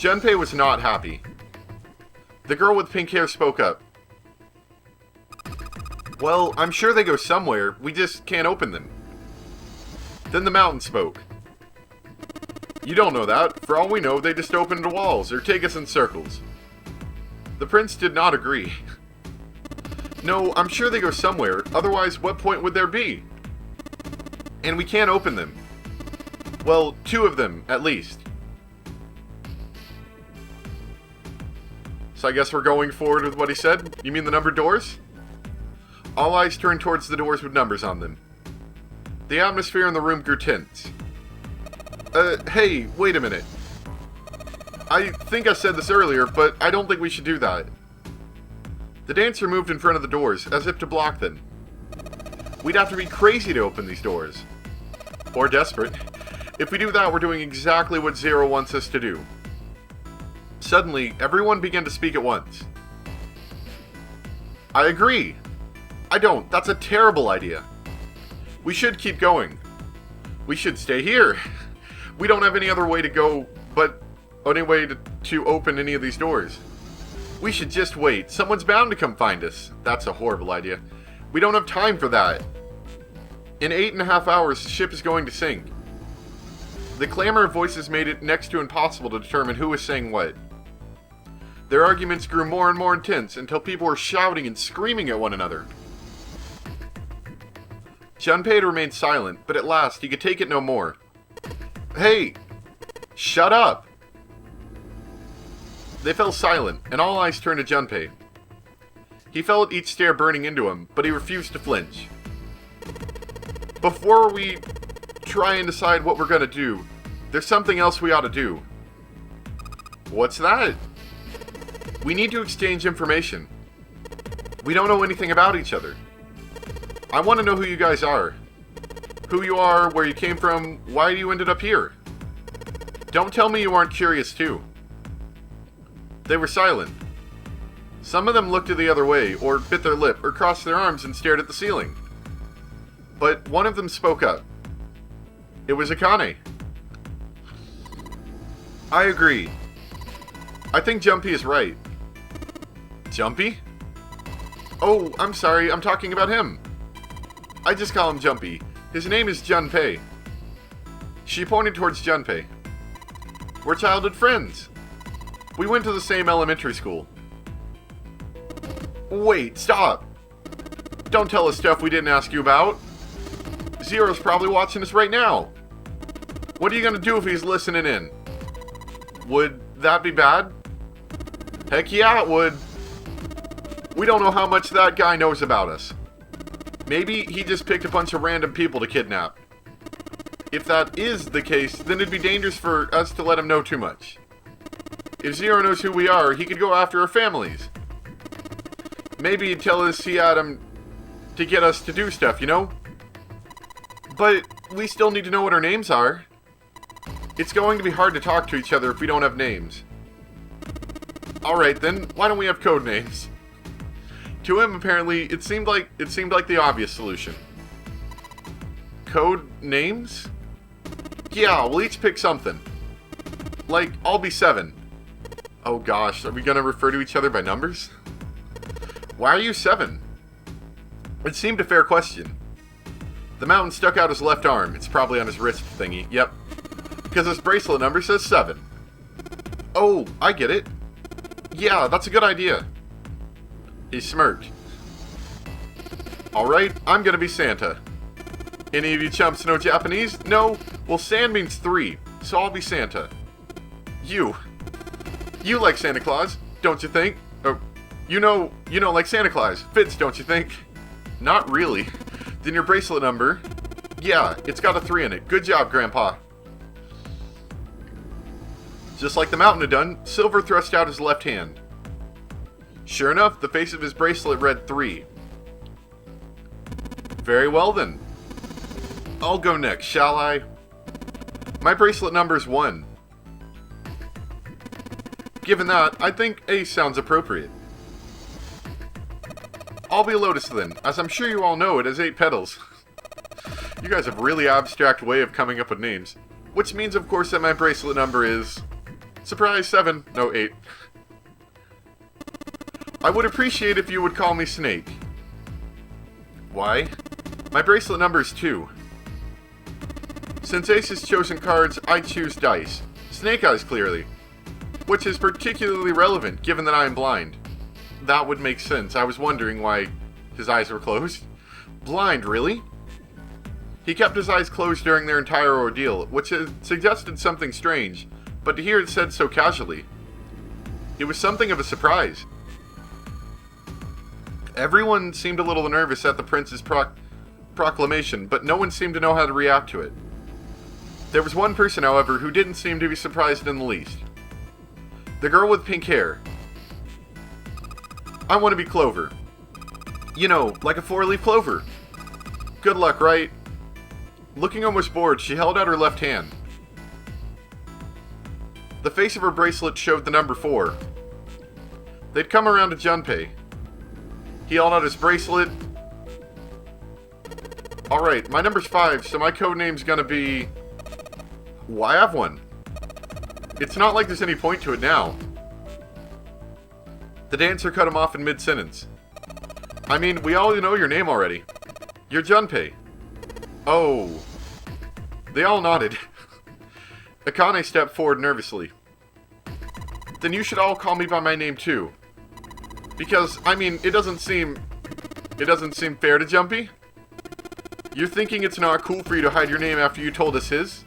Junpei was not happy. The girl with pink hair spoke up. Well, I'm sure they go somewhere, we just can't open them. Then the mountain spoke. You don't know that. For all we know, they just open into walls or take us in circles. The prince did not agree. No, I'm sure they go somewhere, otherwise what point would there be? And we can't open them. Well, 2 of them, at least. So I guess we're going forward with what he said? You mean the numbered doors? All eyes turned towards the doors with numbers on them. The atmosphere in the room grew tense. Hey, wait a minute. I think I said this earlier, but I don't think we should do that. The dancer moved in front of the doors, as if to block them. We'd have to be crazy to open these doors. Or desperate. If we do that, we're doing exactly what Zero wants us to do. Suddenly, everyone began to speak at once. I agree. I don't. That's a terrible idea. We should keep going. We should stay here. We don't have any other way to go, but any way to open any of these doors. We should just wait. Someone's bound to come find us. That's a horrible idea. We don't have time for that. In 8.5 hours, the ship is going to sink. The clamor of voices made it next to impossible to determine who was saying what. Their arguments grew more and more intense until people were shouting and screaming at one another. Junpei had remained silent, but at last he could take it no more. Hey! Shut up! They fell silent, and all eyes turned to Junpei. He felt each stare burning into him, but he refused to flinch. Before we try and decide what we're gonna do, there's something else we ought to do. What's that? We need to exchange information. We don't know anything about each other. I want to know who you guys are. Who you are, where you came from, why you ended up here. Don't tell me you aren't curious too. They were silent. Some of them looked the other way, or bit their lip, or crossed their arms and stared at the ceiling. But one of them spoke up. It was Akane. I agree. I think Jumpy is right. Jumpy? Oh, I'm sorry, I'm talking about him. I just call him Jumpy. His name is Junpei. She pointed towards Junpei. We're childhood friends. We went to the same elementary school. Wait, stop. Don't tell us stuff we didn't ask you about. Zero's probably watching us right now. What are you gonna do if he's listening in? Would that be bad? Heck yeah, it would. We don't know how much that guy knows about us. Maybe he just picked a bunch of random people to kidnap. If that is the case, then it'd be dangerous for us to let him know too much. If Zero knows who we are, he could go after our families. Maybe he'd tell us he had him to get us to do stuff, you know? But we still need to know what our names are. It's going to be hard to talk to each other if we don't have names. Alright then, why don't we have code names? To him, apparently, it seemed like the obvious solution. Code names? Yeah, we'll each pick something. Like, I'll be 7. Oh gosh, are we gonna refer to each other by numbers? Why are you 7? It seemed a fair question. The mountain stuck out his left arm. It's probably on his wrist thingy. Yep. Because his bracelet number says 7. Oh, I get it. Yeah, that's a good idea. He smirked. Alright, I'm gonna be Santa. Any of you chumps know Japanese? No? Well, San means 3, so I'll be Santa. You like Santa Claus, don't you think? Oh, you know like Santa Claus. Fits, don't you think? Not really. Then your bracelet number? Yeah, it's got a 3 in it. Good job, Grandpa. Just like the mountain had done, Silver thrust out his left hand. Sure enough, the face of his bracelet read 3. Very well then. I'll go next, shall I? My bracelet number is 1. Given that, I think A sounds appropriate. I'll be Lotus then, as I'm sure you all know it has 8 petals. You guys have a really abstract way of coming up with names. Which means, of course, that my bracelet number is Surprise, 7. No, 8. I would appreciate if you would call me Snake. Why? My bracelet number is 2. Since Ace has chosen cards, I choose dice. Snake Eyes, clearly. Which is particularly relevant, given that I am blind. That would make sense. I was wondering why his eyes were closed. Blind, really? He kept his eyes closed during their entire ordeal, which suggested something strange, but to hear it said so casually, it was something of a surprise. Everyone seemed a little nervous at the prince's proclamation, but no one seemed to know how to react to it. There was one person, however, who didn't seem to be surprised in the least. The girl with pink hair. I want to be Clover. You know, like a 4-leaf clover. Good luck, right? Looking almost bored, she held out her left hand. The face of her bracelet showed the number 4. They'd come around to Junpei. He held out his bracelet. Alright, my number's 5, so my codename's gonna be... Well, I have one. It's not like there's any point to it now. The dancer cut him off in mid-sentence. I mean, we all know your name already. You're Junpei. Oh. They all nodded. Akane stepped forward nervously. Then you should all call me by my name too. Because, I mean, it doesn't seem fair to Jumpy. You're thinking it's not cool for you to hide your name after you told us his?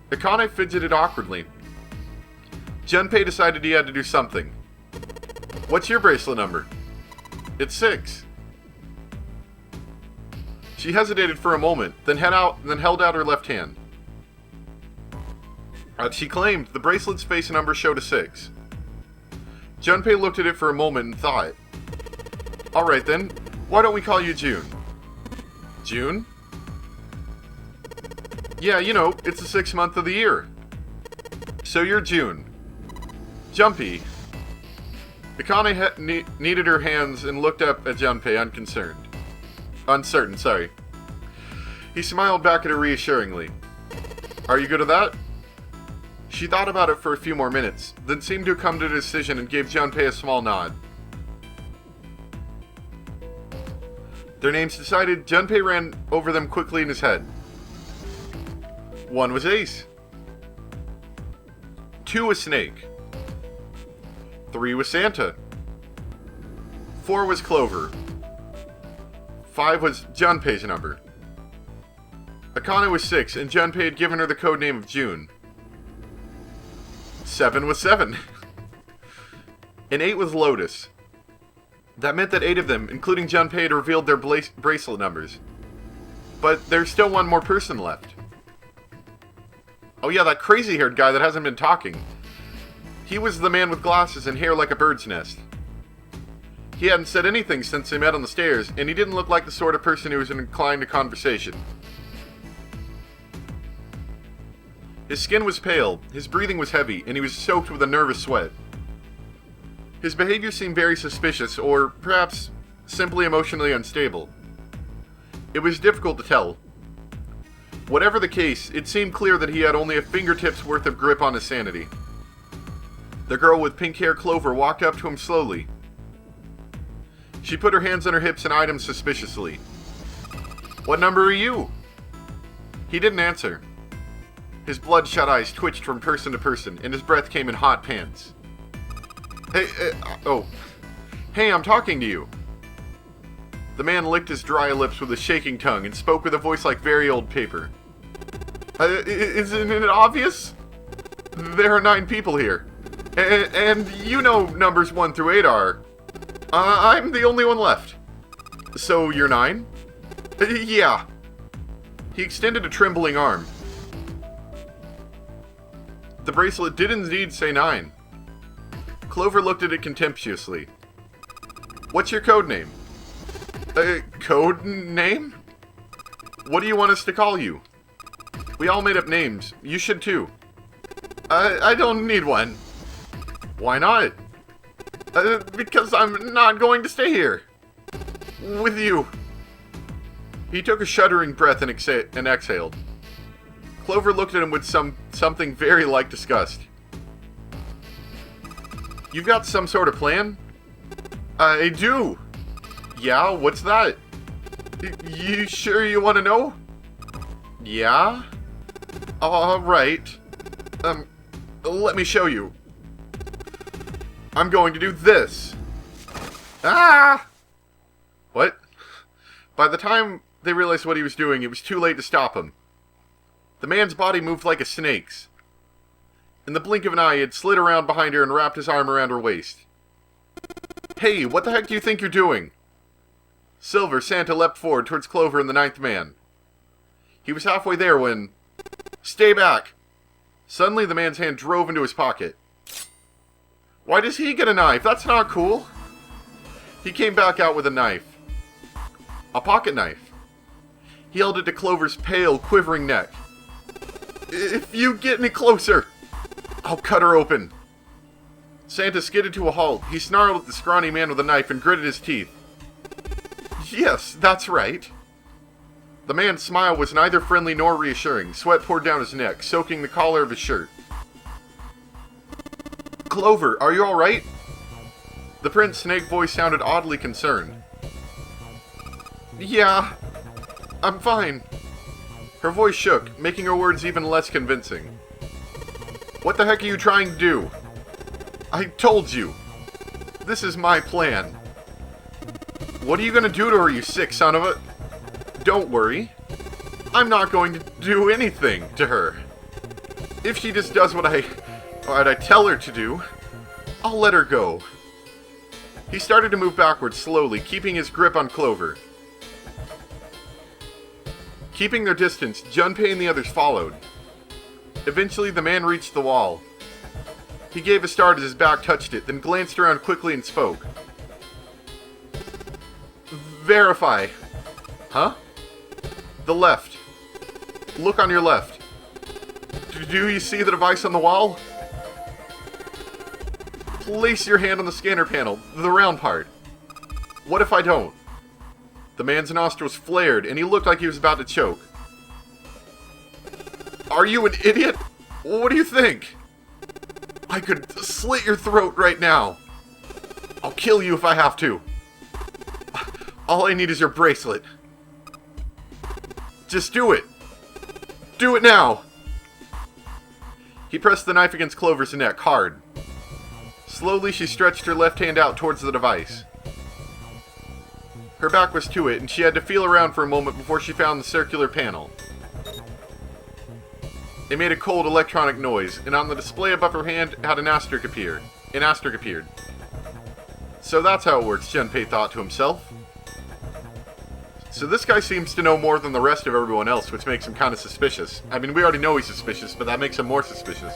Akane fidgeted awkwardly. Junpei decided he had to do something. What's your bracelet number? It's 6. She hesitated for a moment, then held out her left hand. She claimed the bracelet's face number showed a 6. Junpei looked at it for a moment and thought. Alright then, why don't we call you June? June? Yeah, you know, it's the 6th month of the year. So you're June. Jumpy. Akane kneaded her hands and looked up at Junpei, uncertain, sorry. He smiled back at her reassuringly. Are you good at that? She thought about it for a few more minutes, then seemed to come to a decision and gave Junpei a small nod. Their names decided, Junpei ran over them quickly in his head. 1 was Ace. 2 was Snake. 3 was Santa. 4 was Clover. 5 was Junpei's number. Akane was 6, and Junpei had given her the codename of June. 7 was 7. And 8 was Lotus. That meant that 8 of them, including Junpei, had revealed their bracelet numbers. But there's still one more person left. Oh yeah, that crazy-haired guy that hasn't been talking. He was the man with glasses and hair like a bird's nest. He hadn't said anything since they met on the stairs, and he didn't look like the sort of person who was inclined to conversation. His skin was pale, his breathing was heavy, and he was soaked with a nervous sweat. His behavior seemed very suspicious, or perhaps simply emotionally unstable. It was difficult to tell. Whatever the case, it seemed clear that he had only a fingertip's worth of grip on his sanity. The girl with pink hair, Clover, walked up to him slowly. She put her hands on her hips and eyed him suspiciously. What number are you? He didn't answer. His bloodshot eyes twitched from person to person, and his breath came in hot pants. Hey, I'm talking to you. The man licked his dry lips with a shaking tongue and spoke with a voice like very old paper. Isn't it obvious? There are 9 people here. And you know numbers 1 through 8 are. I'm the only one left. So you're 9? Yeah. He extended a trembling arm. The bracelet did indeed say 9. Clover looked at it contemptuously. What's your code name? Code name? What do you want us to call you? We all made up names. You should too. I don't need one. Why not? Because I'm not going to stay here. With you. He took a shuddering breath and exhaled. Clover looked at him with something very like disgust. You've got some sort of plan? I do. Yeah, what's that? You sure you want to know? Yeah? Alright. Let me show you. I'm going to do this. Ah! What? By the time they realized what he was doing, it was too late to stop him. The man's body moved like a snake's. In the blink of an eye, he had slid around behind her and wrapped his arm around her waist. Hey, what the heck do you think you're doing? Silver, Santa leapt forward towards Clover and the ninth man. He was halfway there when... Stay back! Suddenly, the man's hand drove into his pocket. Why does he get a knife? That's not cool. He came back out with a knife. A pocket knife. He held it to Clover's pale, quivering neck. If you get any closer, I'll cut her open. Santa skidded to a halt. He snarled at the scrawny man with a knife and gritted his teeth. Yes, that's right. The man's smile was neither friendly nor reassuring. Sweat poured down his neck, soaking the collar of his shirt. Clover, are you alright? The Prince Snake voice sounded oddly concerned. Yeah, I'm fine. Her voice shook, making her words even less convincing. What the heck are you trying to do? I told you. This is my plan. What are you gonna do to her, you sick son of a... Don't worry. I'm not going to do anything to her. If she just does what I tell her to do, I'll let her go. He started to move backwards slowly, keeping his grip on Clover. Keeping their distance, Junpei and the others followed. Eventually, the man reached the wall. He gave a start as his back touched it, then glanced around quickly and spoke. Verify. Huh? The left. Look on your left. Do you see the device on the wall? Place your hand on the scanner panel, the round part. What if I don't? The man's nostrils flared, and he looked like he was about to choke. Are you an idiot? What do you think? I could slit your throat right now. I'll kill you if I have to. All I need is your bracelet. Just do it. Do it now. He pressed the knife against Clover's neck hard. Slowly, she stretched her left hand out towards the device. Her back was to it, and she had to feel around for a moment before she found the circular panel. It made a cold electronic noise, and on the display above her hand had an asterisk appear. An asterisk appeared. So that's how it works, Junpei thought to himself. So this guy seems to know more than the rest of everyone else, which makes him kind of suspicious. I mean, we already know he's suspicious, but that makes him more suspicious.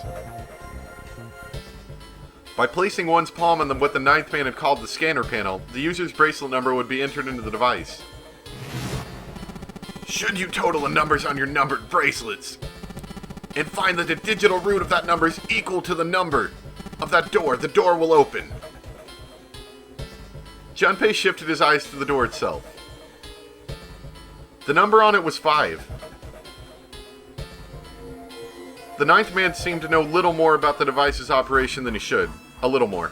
By placing one's palm on what the ninth man had called the scanner panel, the user's bracelet number would be entered into the device. Should you total the numbers on your numbered bracelets, and find that the digital root of that number is equal to the number of that door, the door will open. Junpei shifted his eyes to the door itself. The number on it was 5. The ninth man seemed to know little more about the device's operation than he should. A little more.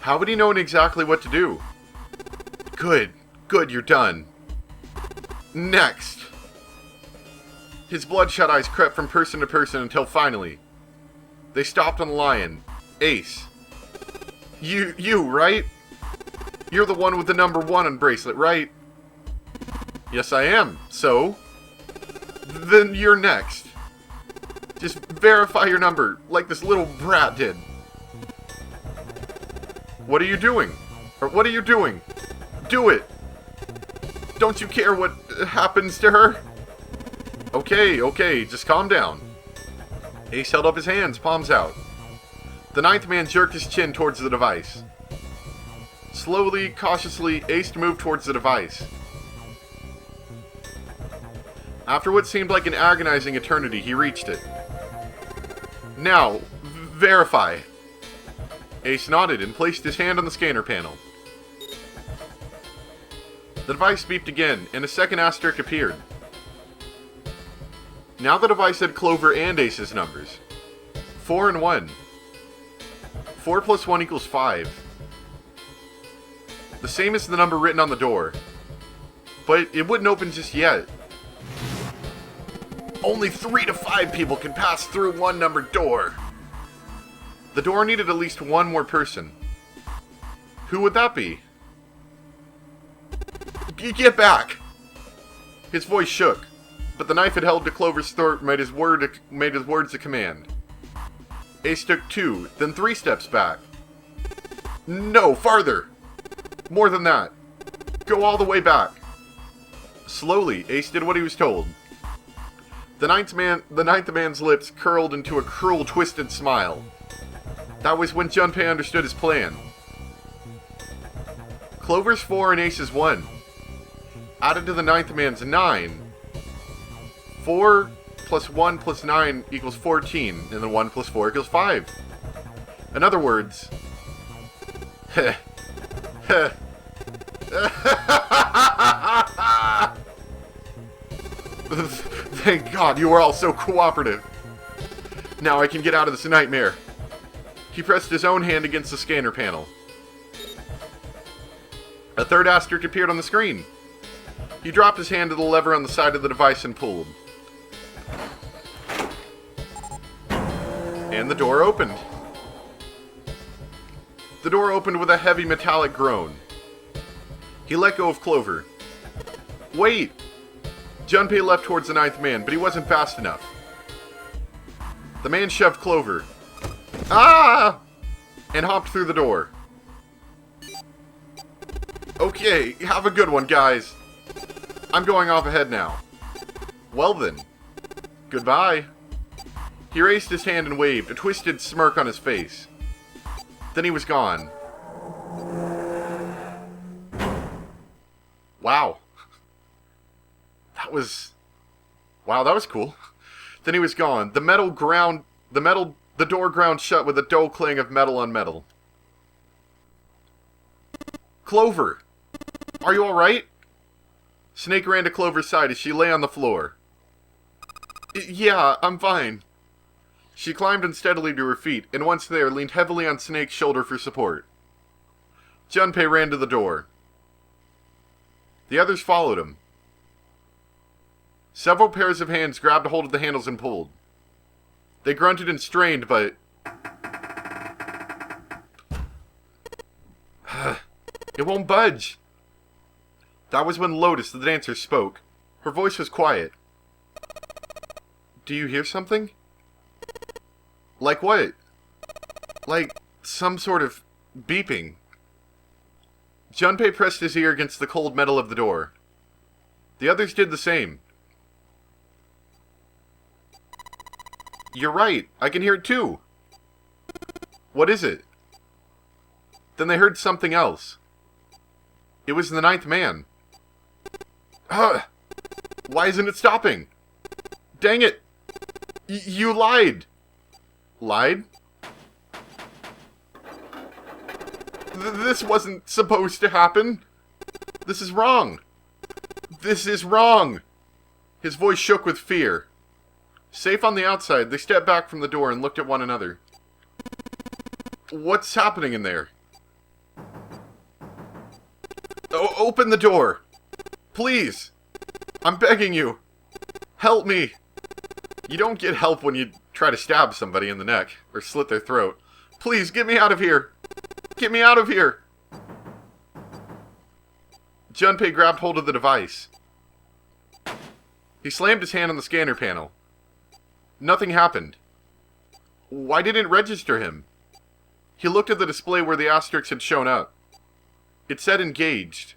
How would he know exactly what to do? Good, you're done. Next. His bloodshot eyes crept from person to person until finally, they stopped on the lion. Ace. You, right? You're the one with the number 1 on bracelet, right? Yes, I am. So? Then you're next. Just verify your number, like this little brat did. What are you doing? Or what are you doing? Do it! Don't you care what happens to her? Okay, just calm down. Ace held up his hands, palms out. The ninth man jerked his chin towards the device. Slowly, cautiously, Ace moved towards the device. After what seemed like an agonizing eternity, he reached it. Now, verify. Ace nodded and placed his hand on the scanner panel. The device beeped again, and a second asterisk appeared. Now the device had Clover and Ace's numbers. 4 and 1. 4 plus 1 equals 5. The same as the number written on the door. But it wouldn't open just yet. Only 3 to 5 people can pass through one numbered door. The door needed at least one more person. Who would that be? Get back! His voice shook, but the knife it held to Clover's throat made his words a command. Ace took 2, then 3 steps back. No, farther! More than that. Go all the way back. Slowly, Ace did what he was told. The ninth man's lips curled into a cruel, twisted smile. That was when Junpei understood his plan. Clover's 4 and Ace's 1. Added to the ninth man's 9. 4 plus 1 plus 9 equals 14, and then 1 plus 4 equals 5. In other words... Thank God you are all so cooperative. Now I can get out of this nightmare. He pressed his own hand against the scanner panel. A third asterisk appeared on the screen. He dropped his hand to the lever on the side of the device and pulled. And the door opened. The door opened with a heavy metallic groan. He let go of Clover. Wait! Junpei leapt towards the ninth man, but he wasn't fast enough. The man shoved Clover. Ah! And hopped through the door. Okay, have a good one, guys. I'm going off ahead now. Well then. Goodbye. He raised his hand and waved, a twisted smirk on his face. Then he was gone. Wow. Wow, that was cool. Then he was gone. The door ground shut with a dull clang of metal on metal. Clover! Are you alright? Snake ran to Clover's side as she lay on the floor. Yeah, I'm fine. She climbed unsteadily to her feet, and once there, leaned heavily on Snake's shoulder for support. Junpei ran to the door. The others followed him. Several pairs of hands grabbed a hold of the handles and pulled. They grunted and strained, but... It won't budge. That was when Lotus, the dancer, spoke. Her voice was quiet. Do you hear something? Like what? Like some sort of beeping. Junpei pressed his ear against the cold metal of the door. The others did the same. You're right. I can hear it too. What is it? Then they heard something else. It was the ninth man. Why isn't it stopping? Dang it! You lied! Lied? This wasn't supposed to happen. This is wrong. This is wrong. His voice shook with fear. Safe on the outside, they stepped back from the door and looked at one another. What's happening in there? Open the door. Please. I'm begging you. Help me. You don't get help when you try to stab somebody in the neck or slit their throat. Please, get me out of here. Get me out of here. Junpei grabbed hold of the device. He slammed his hand on the scanner panel. Nothing happened. Why didn't it register him? He looked at the display where the asterisks had shown up. It said engaged.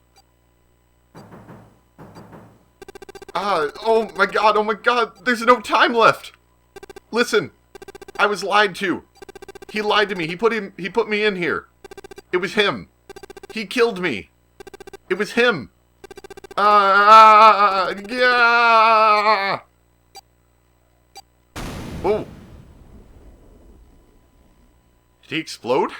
Oh my god, there's no time left! Listen, I was lied to. He lied to me, he put me in here. It was him. He killed me. It was him. Yeah! Oh. Did he explode?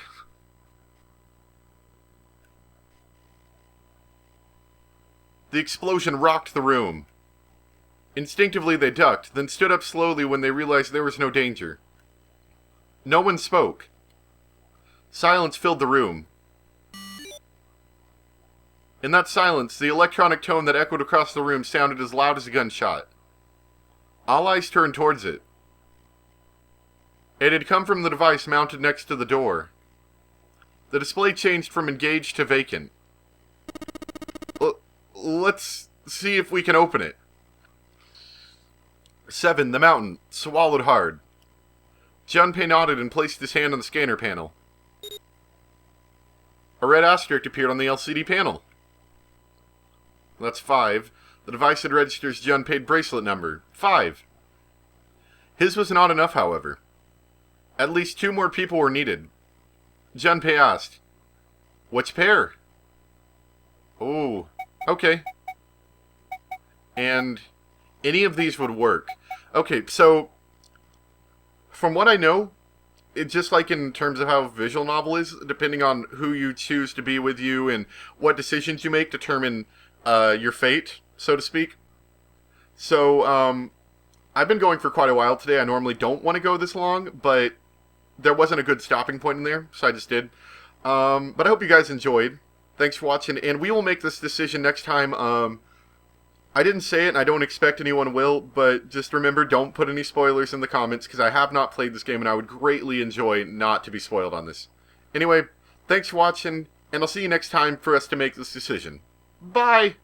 The explosion rocked the room. Instinctively they ducked, then stood up slowly when they realized there was no danger. No one spoke. Silence filled the room. In that silence, the electronic tone that echoed across the room sounded as loud as a gunshot. All eyes turned towards it. It had come from the device mounted next to the door. The display changed from engaged to vacant. Let's see if we can open it. 7. The mountain, swallowed hard. Junpei nodded and placed his hand on the scanner panel. A red asterisk appeared on the LCD panel. That's 5. The device had registers Junpei's bracelet number. 5. His was not enough, however. At least 2 more people were needed. Junpei asked, "Which pair?" "Oh, okay." And any of these would work. Okay, so from what I know, it's just like in terms of how visual novel is, depending on who you choose to be with you and what decisions you make determine your fate, so to speak. So, I've been going for quite a while today. I normally don't want to go this long, but there wasn't a good stopping point in there, so I just did. But I hope you guys enjoyed. Thanks for watching, and we will make this decision next time. I didn't say it, and I don't expect anyone will, but just remember, don't put any spoilers in the comments, because I have not played this game, and I would greatly enjoy not to be spoiled on this. Anyway, thanks for watching, and I'll see you next time for us to make this decision. Bye!